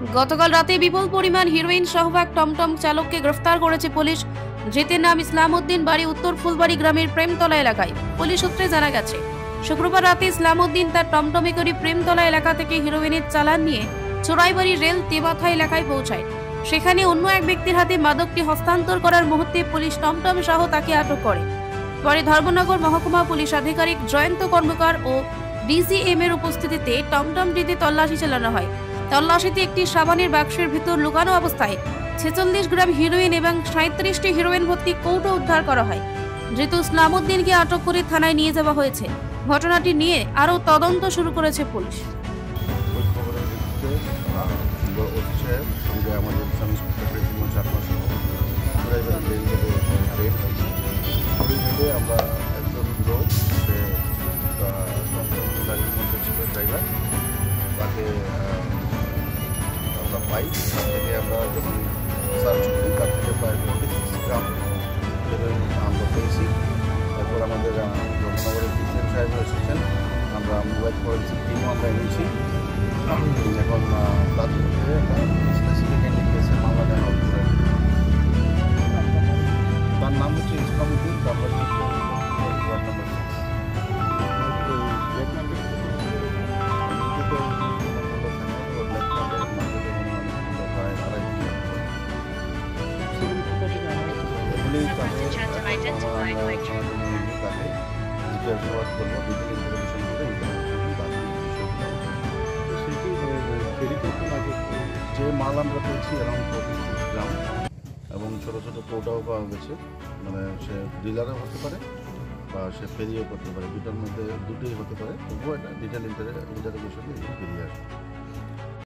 গতকাল রাতে বিপুল পরিমাণ হিরোইন সহ এক টমটম চালককে গ্রেফতার করেছে পুলিশ। ধৃতের নাম ইসলামউদ্দিন, বাড়ি উত্তর ফুলবাড়ি গ্রামের প্রেমতলা এলাকায়। পুলিশ সূত্রে জানা গেছে, শুক্রবার রাতে ইসলামউদ্দিন তার টমটমে করে প্রেমতলা এলাকা থেকে হিরোইনের চালান নিয়ে চোরাইবাড়ি রেল তেবাথা এলাকায় পৌঁছায়। সেখানে অন্য এক ব্যক্তির হাতে মাদকটি হস্তান্তর করার মুহূর্তে পুলিশ টমটম সহ তাকে আটক করে। পরে ধর্মনগর মহকুমা পুলিশ আধিকারিক জয়ন্ত কর্মকার ও ডিসিএম এর উপস্থিতিতে টমটমটিতে তল্লাশি চালানো হয়। তল্লাশিতে একটি সাবানের বাক্সের ভিতর লুকানো অবস্থায় 46 গ্রাম হিরোইন এবং 37টি হিরোইন ভর্তি কৌটো উদ্ধার করা হয়। ধৃত ইসলামউদ্দিনকে আটক করে থানায় নিয়ে যাওয়া হয়েছে। ঘটনাটি নিয়ে আরও তদন্ত শুরু করেছে পুলিশ। আমরা একজন লোক সে গাড়ির মধ্যে ছিল ড্রাইভার, তাকে আমরা পাই। তার থেকে আমরা যখন সার্চ করি তার থেকে প্রায় 46 গ্রাম হিরোইন আমরা পেয়েছি। তারপর আমাদের ধর্মনগরের ডিসিএম সাহেব এসেছেন, আমরা মোবাইল ফরেন্সিক টিমও আমরা এনেছি। এখন তার মধ্যে স্পেসিফিক একটি কেসের মামলা নেওয়া হচ্ছে। তার নাম হচ্ছে ইসলামউদ্দিন, ওয়ার্ড নাম্বার 6। যে মাল আমরা পেয়েছি অ্যারাউন্ড 46 গ্রাম এবং ছোটো ছোটো কৌটাও পাওয়া গেছে। মানে সে ডিলারও হতে পারে বা সে ফেরিও করতে পারে, দুটোর মধ্যে দুটোই হতে পারে। তবুও এটা ডিটেল ইন্টারোগেশনে বেরিয়ে আসবে।